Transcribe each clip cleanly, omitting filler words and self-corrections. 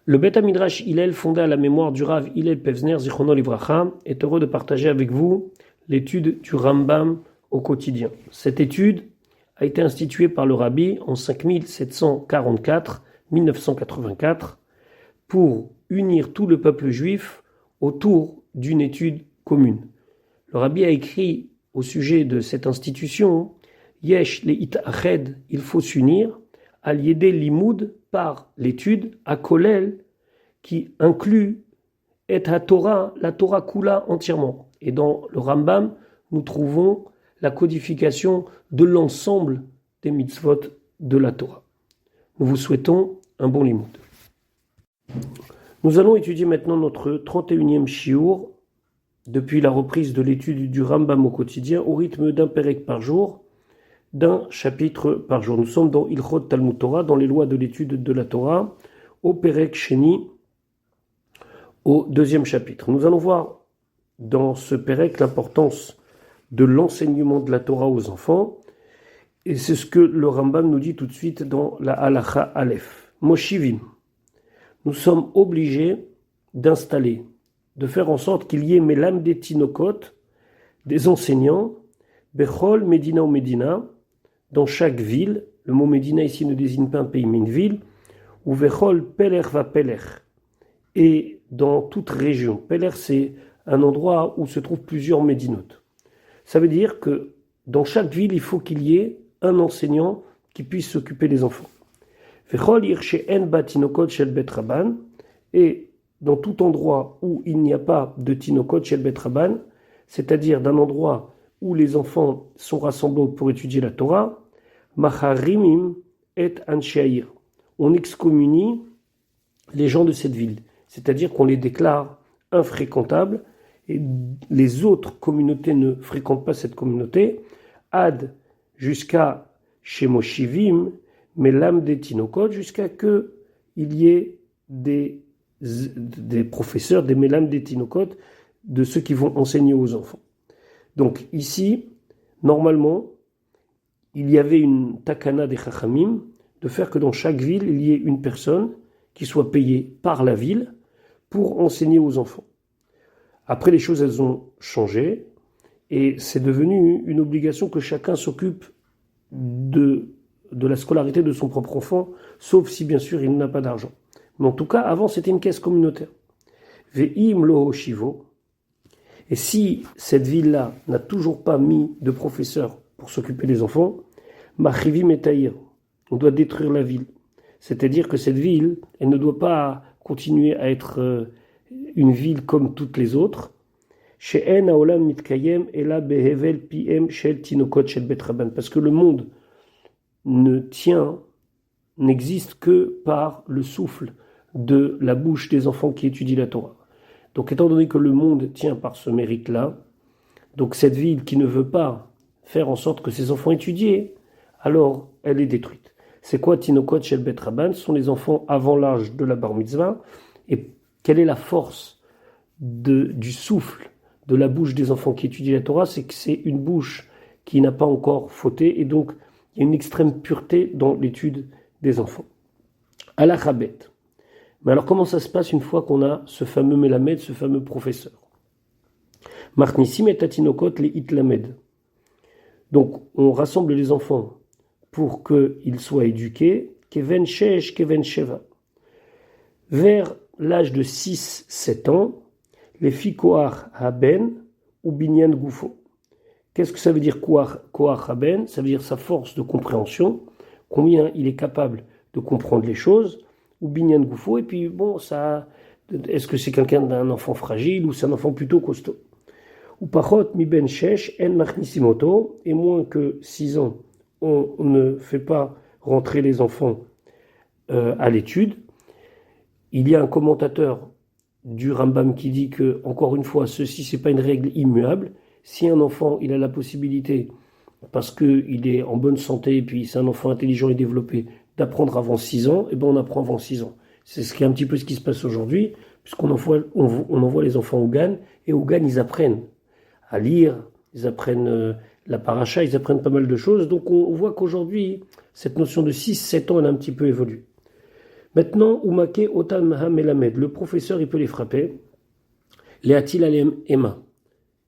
Le Beth Midrash Hillel, fondé à la mémoire du Rav Hillel Pevzner, Zichrono Livracha, est heureux de partager avec vous l'étude du Rambam au quotidien. Cette étude a été instituée par le Rabbi en 5744-1984 pour unir tout le peuple juif autour d'une étude commune. Le Rabbi a écrit au sujet de cette institution Yesh le itached, il faut s'unir, al yedé limoud, par l'étude, à Kolel, qui inclut et la Torah Kula entièrement. Et dans le Rambam, nous trouvons la codification de l'ensemble des mitzvot de la Torah. Nous vous souhaitons un bon limoud. Nous allons étudier maintenant notre 31e shiur, depuis la reprise de l'étude du Rambam au quotidien, au rythme d'un pérek par jour, d'un chapitre par jour. Nous sommes dans Ilchot Talmud Torah, dans les lois de l'étude de la Torah, au Perek Sheni, au deuxième chapitre. Nous allons voir dans ce Perek l'importance de l'enseignement de la Torah aux enfants, et c'est ce que le Rambam nous dit tout de suite dans la Halacha Aleph. Moshivim, nous sommes obligés d'installer, de faire en sorte qu'il y ait Melam des Tinokot, des enseignants, Bechol, Medina ou Medina, dans chaque ville. Le mot Medina ici ne désigne pas un pays mais une ville, ou Bechol Peler va Peler, et dans toute région. Peler, c'est un endroit où se trouvent plusieurs Médinotes. Ça veut dire que dans chaque ville, il faut qu'il y ait un enseignant qui puisse s'occuper des enfants. Vechol Irshe En Batinokot Shel Bet Rabban, et dans tout endroit où il n'y a pas de Tinokot Shel Bet Rabban, c'est-à-dire d'un endroit où les enfants sont rassemblés pour étudier la Torah, Macharimim et Ansheair, on excommunie les gens de cette ville, c'est-à-dire qu'on les déclare infréquentables, et les autres communautés ne fréquentent pas cette communauté, ad jusqu'à Shemoshivim, Melam des Tinokot, jusqu'à que il y ait des professeurs, des Melam des Tinokot, de ceux qui vont enseigner aux enfants. Donc ici, normalement, il y avait une takana des Chachamim, de faire que dans chaque ville, il y ait une personne qui soit payée par la ville pour enseigner aux enfants. Après, les choses, elles ont changé, et c'est devenu une obligation que chacun s'occupe de la scolarité de son propre enfant, sauf si, bien sûr, il n'a pas d'argent. Mais en tout cas, avant, c'était une caisse communautaire. Ve'im loho shivo. Et si cette ville-là n'a toujours pas mis de professeur pour s'occuper des enfants, machivim et taïr, on doit détruire la ville. C'est-à-dire que cette ville, elle ne doit pas continuer à être une ville comme toutes les autres. Parce que le monde n'existe que par le souffle de la bouche des enfants qui étudient la Torah. Donc étant donné que le monde tient par ce mérite-là, donc cette ville qui ne veut pas faire en sorte que ses enfants étudient, alors elle est détruite. C'est quoi Tinokot Shel Bet Rabban? Ce sont les enfants avant l'âge de la bar mitzvah. Et quelle est la force du souffle de la bouche des enfants qui étudient la Torah? C'est que c'est une bouche qui n'a pas encore fauté, et donc il y a une extrême pureté dans l'étude des enfants. Alachabet. Mais alors comment ça se passe une fois qu'on a ce fameux Melamed, ce fameux professeur? Marnissim et Tatinokot les Itlamed. Donc on rassemble les enfants pour qu'ils soient éduqués, Keven Shesh, Keven Sheva. Vers l'âge de 6-7 ans, les filles Koach Haben ou Binyan Goufo. Qu'est-ce que ça veut dire Koach Haben? Ça veut dire sa force de compréhension, combien il est capable de comprendre les choses, ou Binyan Goufo, et puis bon, ça, est-ce que c'est quelqu'un d'un enfant fragile ou c'est un enfant plutôt costaud? Ou Pachot mi ben shesh en machnissimoto, et moins que 6 ans, on ne fait pas rentrer les enfants à l'étude. Il y a un commentateur du Rambam qui dit que, encore une fois, ceci c'est pas une règle immuable. Si un enfant il a la possibilité, parce qu'il est en bonne santé et puis c'est un enfant intelligent et développé, d'apprendre avant 6 ans, et ben on apprend avant 6 ans. C'est un petit peu ce qui se passe aujourd'hui, puisqu'on envoie les enfants au GAN, et au GAN ils apprennent à lire, ils apprennent la paracha, ils apprennent pas mal de choses. Donc on voit qu'aujourd'hui, cette notion de 6-7 ans, elle a un petit peu évolué. Maintenant, Umake Otan Maha Melamed, le professeur, il peut les frapper. Les Atil Alem Emma,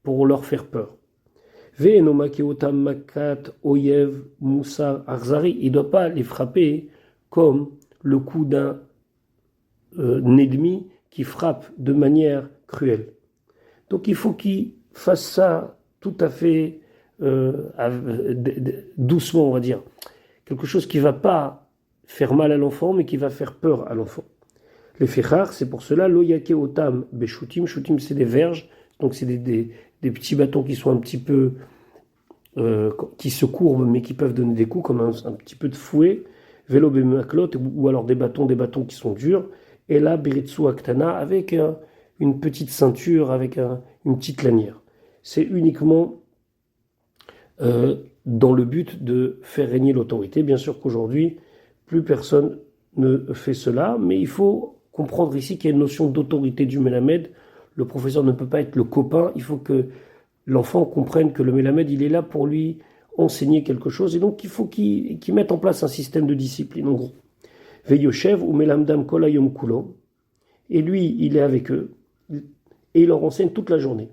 pour leur faire peur. Ve'enomake Otam Makat Oyev Moussa Arzari, il ne doit pas les frapper comme le coup d'un ennemi qui frappe de manière cruelle. Donc il faut qu'il fasse ça tout à fait doucement, on va dire. Quelque chose qui ne va pas faire mal à l'enfant, mais qui va faire peur à l'enfant. Les fichar, c'est pour cela, loyake otam beshutim, shutim c'est des verges, donc c'est des petits bâtons qui sont un petit peu, qui se courbent, mais qui peuvent donner des coups, comme un petit peu de fouet, vélo bemaklot, ou alors des bâtons qui sont durs, et là, beritsu aktana, avec une petite ceinture, avec une petite lanière. C'est uniquement dans le but de faire régner l'autorité. Bien sûr qu'aujourd'hui, plus personne ne fait cela, mais il faut comprendre ici qu'il y a une notion d'autorité du Melamed. Le professeur ne peut pas être le copain, il faut que l'enfant comprenne que le Melamed, il est là pour lui enseigner quelque chose, et donc il faut qu'il mette en place un système de discipline, en gros. Veyoshev ou Melamdam kolayom kulo, et lui, il est avec eux, et il leur enseigne toute la journée.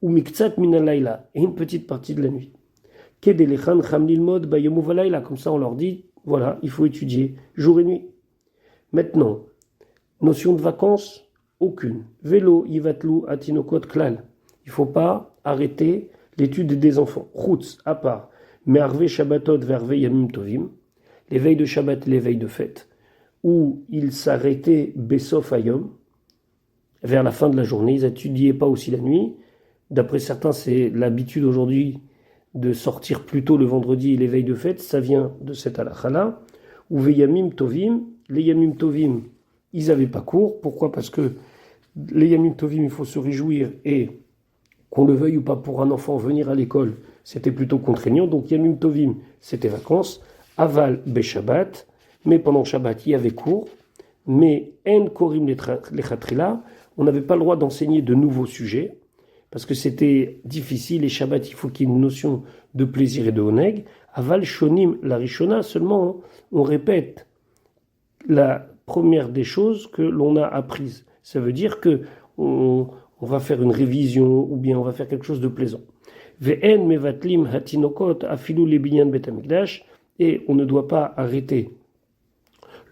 Ou miktsat minalayla, et une petite partie de la nuit. Kedelechan chamlilmod bayomu valayla, comme ça on leur dit, voilà, il faut étudier jour et nuit. Maintenant, notion de vacances, aucune. Vélo, yivatlu, atinokot, klal. Il ne faut pas arrêter l'étude des enfants. Chutz, à part. Mais arve shabbatot verve yamim tovim, les veilles de Shabbat et les veilles de fête, où ils s'arrêtaient besof ayom, vers la fin de la journée. Ils n'étudiaient pas aussi la nuit. D'après certains, c'est l'habitude aujourd'hui de sortir plus tôt le vendredi et les veilles de fête. Ça vient de cette halakha-là. Ou veyamim tovim, les yamim tovim, ils n'avaient pas cours. Pourquoi ? Parce que les Yamim Tovim, il faut se réjouir, et qu'on le veuille ou pas, pour un enfant, venir à l'école, c'était plutôt contraignant. Donc Yamim Tovim, c'était vacances. Aval be Shabbat, mais pendant Shabbat, il y avait cours. Mais En Korim Lechatrila, on n'avait pas le droit d'enseigner de nouveaux sujets, parce que c'était difficile, et Shabbat, il faut qu'il y ait une notion de plaisir et de oneg. Aval Shonim la Rishona, seulement on répète la première des choses que l'on a apprises. Ça veut dire que on va faire une révision, ou bien on va faire quelque chose de plaisant. Ve'en mevatlim hatinokot afilu lebinyan bet hamikdash, et on ne doit pas arrêter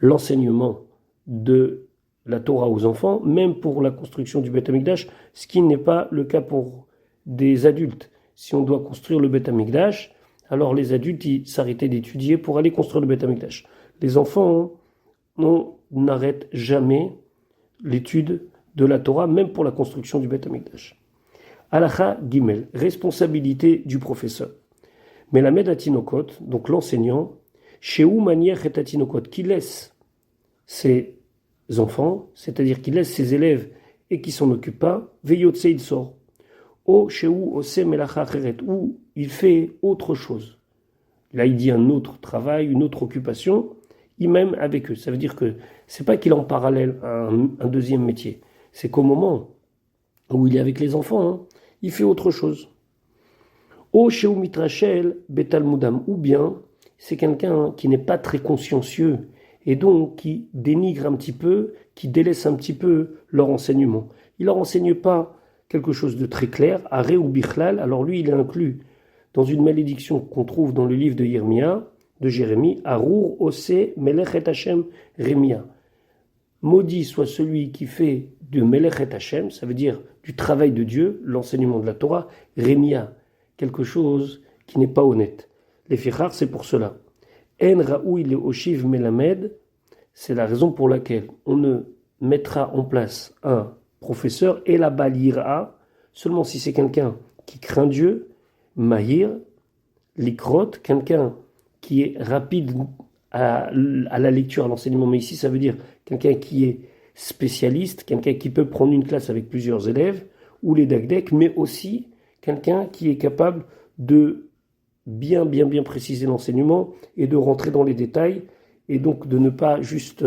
l'enseignement de la Torah aux enfants, même pour la construction du Bet Hamikdash, ce qui n'est pas le cas pour des adultes. Si on doit construire le Bet Hamikdash, alors les adultes ils s'arrêtaient d'étudier pour aller construire le Bet Hamikdash. Les enfants, on n'arrête jamais l'étude de la Torah, même pour la construction du Bet Hamikdash. Halacha Gimel, responsabilité du professeur. Melamed Atinokot, donc l'enseignant, Sheu Manier et Atinokot, qui laisse ses enfants, c'est-à-dire qui laisse ses élèves et qui s'en occupe pas, Veyotse il sort. O Sheu Ose Melacha Acheret, où il fait autre chose. Là, il dit un autre travail, une autre occupation, il même avec eux. Ça veut dire que c'est pas qu'il est en parallèle à un deuxième métier. C'est qu'au moment où il est avec les enfants, il fait autre chose. O Sheu Mitrachel Betalmudam, ou bien c'est quelqu'un qui n'est pas très consciencieux et donc qui dénigre un petit peu, qui délaisse un petit peu leur enseignement. Il leur enseigne pas quelque chose de très clair, Aré ou Bichlal, alors lui il est inclus dans une malédiction qu'on trouve dans le livre de Jérémie, Arour Ose Melech et Hashem Rémia. Maudit soit celui qui fait de Melech et Hashem, ça veut dire du travail de Dieu, l'enseignement de la Torah, Rémia, quelque chose qui n'est pas honnête. Les fichar, c'est pour cela. En Raoui le Oshiv Melamed, c'est la raison pour laquelle on ne mettra en place un professeur et la balira seulement si c'est quelqu'un qui craint Dieu, Mahir, Likrot, quelqu'un qui est rapide à la lecture, à l'enseignement, mais ici ça veut dire quelqu'un qui est spécialiste, quelqu'un qui peut prendre une classe avec plusieurs élèves, ou les dagdek, mais aussi quelqu'un qui est capable de bien préciser l'enseignement et de rentrer dans les détails, et donc de ne pas juste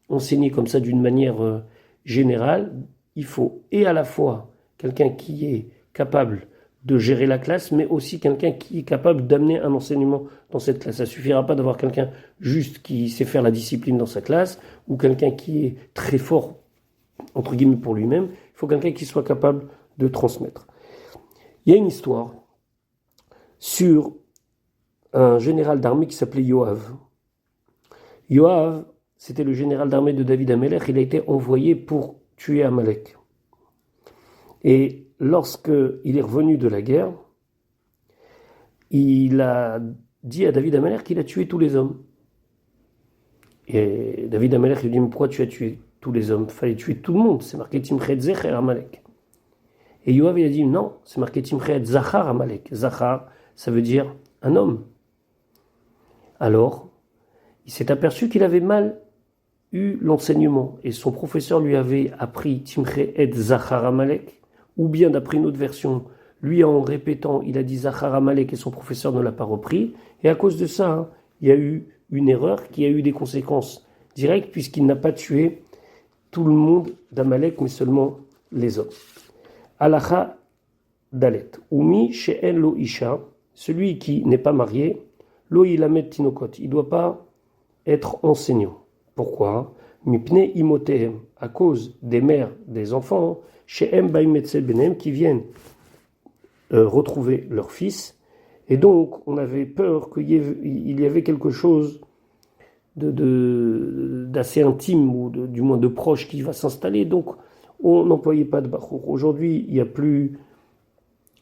enseigner comme ça d'une manière générale. Il faut et à la fois quelqu'un qui est capable de gérer la classe, mais aussi quelqu'un qui est capable d'amener un enseignement dans cette classe. Ça ne suffira pas d'avoir quelqu'un juste qui sait faire la discipline dans sa classe, ou quelqu'un qui est très fort, entre guillemets, pour lui-même. Il faut quelqu'un qui soit capable de transmettre. Il y a une histoire sur un général d'armée qui s'appelait Yoav. Yoav, c'était le général d'armée de David Amelech, il a été envoyé pour tuer Amalek. Et lorsqu'il est revenu de la guerre, il a dit à David Amelech qu'il a tué tous les hommes. Et David Amelech lui dit, mais pourquoi tu as tué tous les hommes? Il fallait tuer tout le monde, c'est marqué Timchet Zecher Amalek. Et Yoav il a dit, non, c'est marqué Timchet Zachar Amalek. Zachar, ça veut dire un homme. Alors, il s'est aperçu qu'il avait mal eu l'enseignement et son professeur lui avait appris Timchet et Zachar Amalek, ou bien d'après une autre version, lui en répétant, il a dit Zachar Amalek et son professeur ne l'a pas repris. Et à cause de ça, il y a eu une erreur qui a eu des conséquences directes puisqu'il n'a pas tué tout le monde d'Amalek, mais seulement les hommes. Alacha Dalet. Umi she'en lo isha, celui qui n'est pas marié, lo ilamet tinokot, il ne doit pas être enseignant. Pourquoi? Mipne imotehem, à cause des mères des enfants, she'em baim etzel benem, qui viennent retrouver leur fils. Et donc, on avait peur qu'il y avait quelque chose d'assez intime, ou du moins de proche qui va s'installer. Donc, on n'employait pas de bachour. Aujourd'hui, il n'y a plus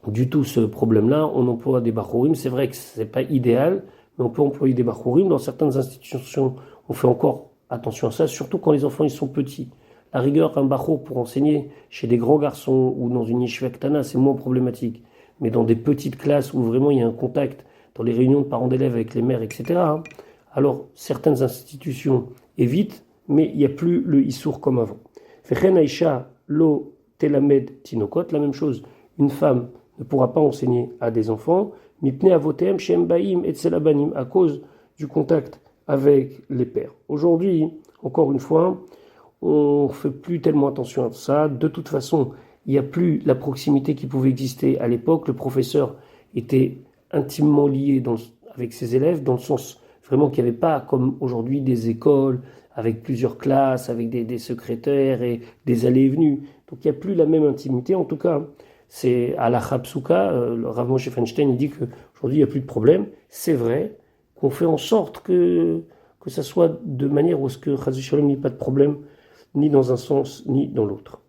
du tout ce problème-là. On emploie des bachourim. C'est vrai que ce n'est pas idéal, mais on peut employer des bachourim. Dans certaines institutions, on fait encore attention à ça, surtout quand les enfants ils sont petits. La rigueur, un bachour pour enseigner chez des grands garçons ou dans une yeshiva ktana, c'est moins problématique. Mais dans des petites classes où vraiment il y a un contact, dans les réunions de parents d'élèves avec les mères, etc., alors certaines institutions évitent, mais il n'y a plus le issour comme avant. Fechen Aisha lo telamed tinokot, la même chose, une femme ne pourra pas enseigner à des enfants, mipne avotem shem baim et tselabanim, à cause du contact avec les pères. Aujourd'hui, encore une fois, on ne fait plus tellement attention à ça. De toute façon, il n'y a plus la proximité qui pouvait exister à l'époque. Le professeur était intimement lié avec ses élèves, dans le sens vraiment qu'il n'y avait pas, comme aujourd'hui, des écoles avec plusieurs classes, avec des secrétaires et des allées et venues. Donc il n'y a plus la même intimité. En tout cas, c'est à la Chapsuka, le Rav Moshe Feinstein, il dit qu'aujourd'hui, il n'y a plus de problème. C'est vrai qu'on fait en sorte que ça soit de manière où ce que Chas v'Shalom n'y ait pas de problème, ni dans un sens, ni dans l'autre.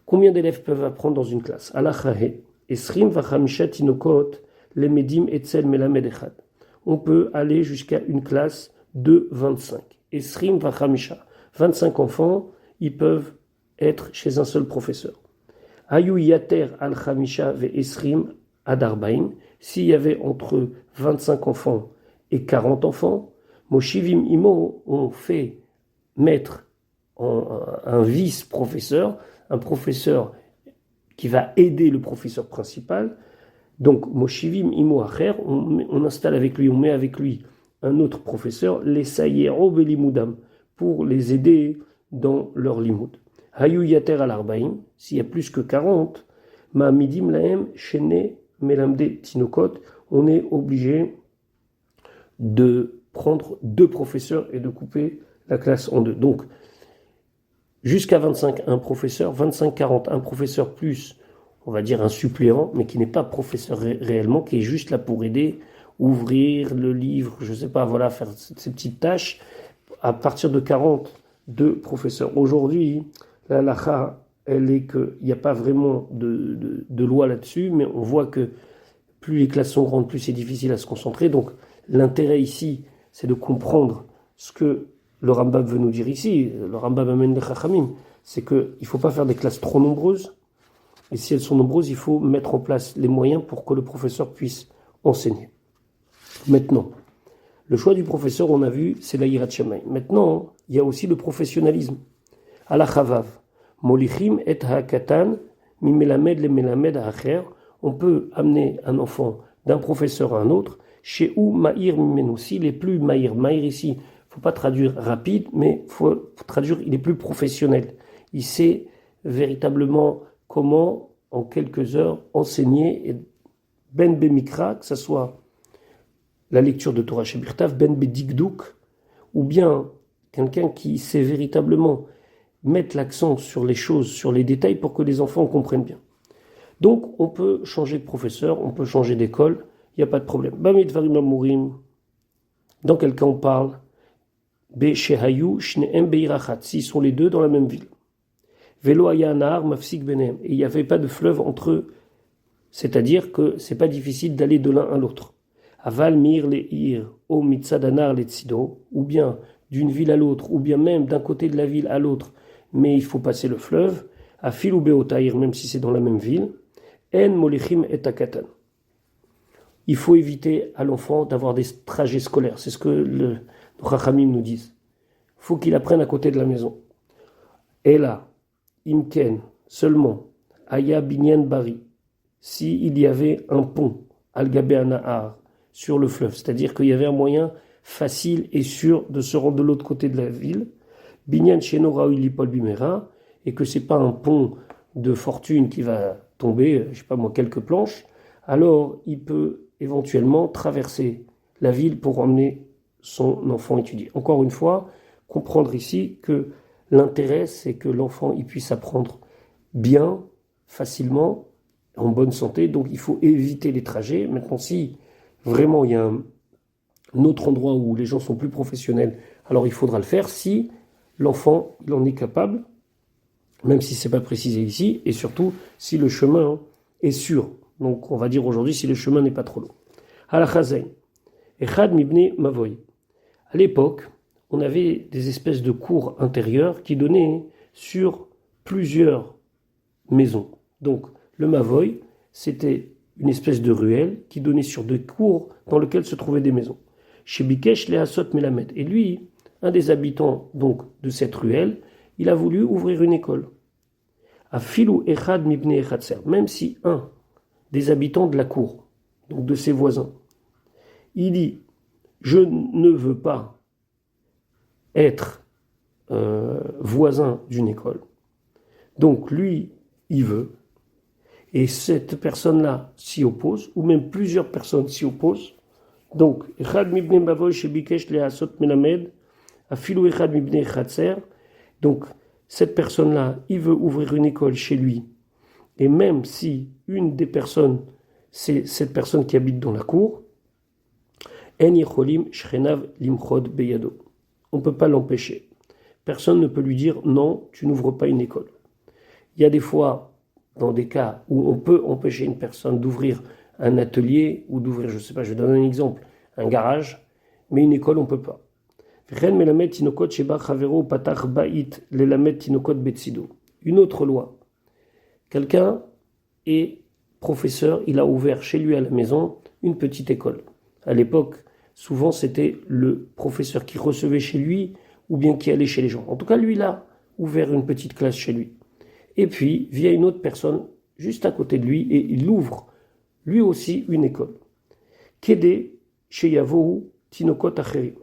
Combien d'élèves peuvent apprendre dans une classe? Alachahe, Esrim vachamisha tinokot, lemedim etzel melamed echad. On peut aller jusqu'à une classe de 25. Esrim vachamisha. 25 enfants, ils peuvent être chez un seul professeur. Ayu yater al chamisha ve esrim adarbaim. S'il y avait entre 25 enfants et 40 enfants, Moshivim imo, on fait mettre un vice-professeur, un professeur qui va aider le professeur principal. Donc, Moshivim imo acher, on installe avec lui, on met avec lui un autre professeur, les sayero belimudam, pour les aider dans leur limoud. Hayu yater al arbaim, s'il y a plus que 40, ma midim laem shene melamde tinokot, on est obligé de prendre 2 professeurs et de couper la classe en 2. Donc, jusqu'à 25, un professeur, 25-40, un professeur plus, on va dire un suppléant, mais qui n'est pas professeur réellement, qui est juste là pour aider, ouvrir le livre, je ne sais pas, voilà, faire ces petites tâches. À partir de 40, 2 professeurs. Aujourd'hui, la halakha, elle est qu'il n'y a pas vraiment de loi là-dessus, mais on voit que plus les classes sont grandes, plus c'est difficile à se concentrer. Donc, l'intérêt ici, c'est de comprendre ce que le Rambam veut nous dire ici. Le Rambam amène les Chachamim, c'est qu'il ne faut pas faire des classes trop nombreuses. Et si elles sont nombreuses, il faut mettre en place les moyens pour que le professeur puisse enseigner. Maintenant, le choix du professeur, on a vu, c'est la Yirat Shamayim. Maintenant, il y a aussi le professionnalisme. Ala Chavav, Molichim et Hakatan, mi melamed le melamed ha'acher. On peut amener un enfant d'un professeur à un autre. Chez où Maïr Mimenu, s'il est plus Maïr. Maïr ici, il ne faut pas traduire rapide, mais il faut traduire, il est plus professionnel. Il sait véritablement comment, en quelques heures, enseigner et ben bemikra, que ce soit la lecture de Torah Shebirtav, ben bedigdouk, ou bien quelqu'un qui sait véritablement mettre l'accent sur les choses, sur les détails pour que les enfants comprennent bien. Donc, on peut changer de professeur, on peut changer d'école, il n'y a pas de problème. Bamidvarim Amurim, dans quel cas on parle? Beshehayu, Shneem Beirachat, s'ils sont les deux dans la même ville. Velo Ayanar, Mafsik Benem, et il n'y avait pas de fleuve entre eux, c'est-à-dire que c'est pas difficile d'aller de l'un à l'autre. Aval Mir Leir, O Mitzadanar Letzido, ou bien d'une ville à l'autre, ou bien même d'un côté de la ville à l'autre, mais il faut passer le fleuve, à Fil ou Beotaïr, même si c'est dans la même ville, En Molichim et Takatan. Il faut éviter à l'enfant d'avoir des trajets scolaires, c'est ce que le Chachamim nous disent. Il faut qu'il apprenne à côté de la maison. Et là, Imken, seulement, Aya Binyan Bari, s'il y avait un pont, Al-Gabé Nahar, sur le fleuve, c'est-à-dire qu'il y avait un moyen facile et sûr de se rendre de l'autre côté de la ville, Binyan Shenora Ulipol Bimera, et que c'est pas un pont de fortune qui va tomber, je sais pas moi, quelques planches, alors il peut éventuellement traverser la ville pour emmener son enfant étudier. Encore une fois, comprendre ici que l'intérêt, c'est que l'enfant il puisse apprendre bien, facilement, en bonne santé, donc il faut éviter les trajets. Maintenant, si vraiment il y a un autre endroit où les gens sont plus professionnels, alors il faudra le faire si l'enfant il en est capable, même si c'est pas précisé ici, et surtout si le chemin est sûr. Donc on va dire aujourd'hui si le chemin n'est pas trop long. Halachazain, Echad Mibne Mavoy. À l'époque, on avait des espèces de cours intérieurs qui donnaient sur plusieurs maisons. Donc le Mavoy, c'était une espèce de ruelle qui donnait sur deux cours dans lesquels se trouvaient des maisons. Chez Bikesh Leasot Melamed. Et lui, un des habitants donc de cette ruelle, il a voulu ouvrir une école. À Filou Echad Mibne Echadser, même si un des habitants de la cour, donc de ses voisins, il dit je ne veux pas être voisin d'une école. Donc lui, il veut. Et cette personne-là s'y oppose, ou même plusieurs personnes s'y opposent. Donc, Echad Mibne Mavoy chez Bikesh Leasot Melamed, à Filou Echad Mibne Echadser. Donc, cette personne-là, il veut ouvrir une école chez lui. Et même si une des personnes, c'est cette personne qui habite dans la cour, En Yecholim Shrenav Limchod Beyado. On ne peut pas l'empêcher. Personne ne peut lui dire non, tu n'ouvres pas une école. Il y a des fois, dans des cas où on peut empêcher une personne d'ouvrir un atelier ou d'ouvrir, je ne sais pas, je vais donner un exemple, un garage, mais une école, on ne peut pas. Une autre loi. Quelqu'un est professeur, il a ouvert chez lui à la maison une petite école. À l'époque, souvent c'était le professeur qui recevait chez lui ou bien qui allait chez les gens. En tout cas, lui, il a ouvert une petite classe chez lui. Et puis, via une autre personne juste à côté de lui, et il ouvre lui aussi une école. Kede Sheyavou Tinokot Acherim.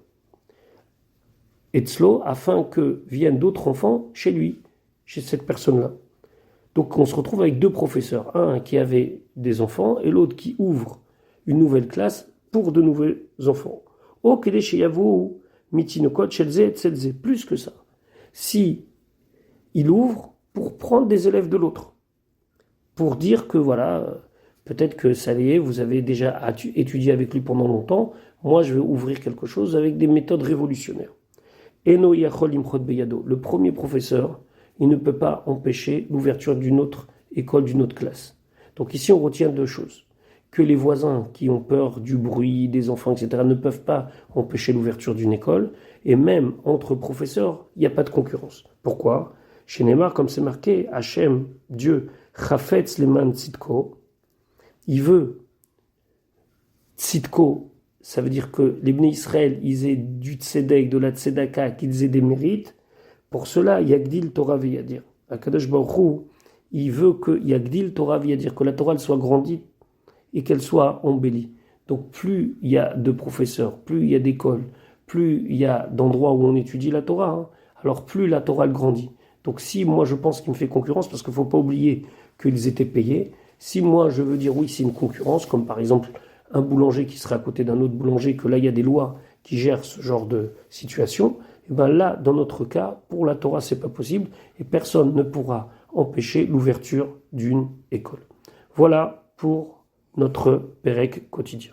Etzlo, afin que viennent d'autres enfants chez lui, chez cette personne-là. Donc on se retrouve avec deux professeurs, un qui avait des enfants et l'autre qui ouvre une nouvelle classe pour de nouveaux enfants. O Kede Sheyavou Mitinokot Shelze et Tselze. Plus que ça. Si il ouvre pour prendre des élèves de l'autre, pour dire que voilà, peut-être que ça y est, vous avez déjà étudié avec lui pendant longtemps, moi je vais ouvrir quelque chose avec des méthodes révolutionnaires. Eno Yachol Imchot Beyado, le premier professeur, il ne peut pas empêcher l'ouverture d'une autre école, d'une autre classe. Donc ici on retient deux choses, que les voisins qui ont peur du bruit, des enfants, etc., ne peuvent pas empêcher l'ouverture d'une école, et même entre professeurs, il n'y a pas de concurrence. Pourquoi ? Chez Neymar, comme c'est marqué, Hachem, Dieu, Chafetz Leman Tzidko, il veut Tzidko, ça veut dire que les Bnei Israël, ils aient du Tzedek, de la Tzedaka, qu'ils aient des mérites. Pour cela, Yagdil Torah Viyadir. Akadosh Baruch Hu, il veut que Yagdil Torah Viyadir, que la Torah elle soit grandie et qu'elle soit embellie. Donc plus il y a de professeurs, plus il y a d'écoles, plus il y a d'endroits où on étudie la Torah, alors plus la Torah elle grandit. Donc si moi je pense qu'il me fait concurrence, parce qu'il ne faut pas oublier qu'ils étaient payés, Si moi je veux dire oui, c'est une concurrence, comme par exemple un boulanger qui serait à côté d'un autre boulanger, que là il y a des lois qui gèrent ce genre de situation, et bien là, dans notre cas, pour la Torah, c'est pas possible et personne ne pourra empêcher l'ouverture d'une école. Voilà pour notre Pérec quotidien.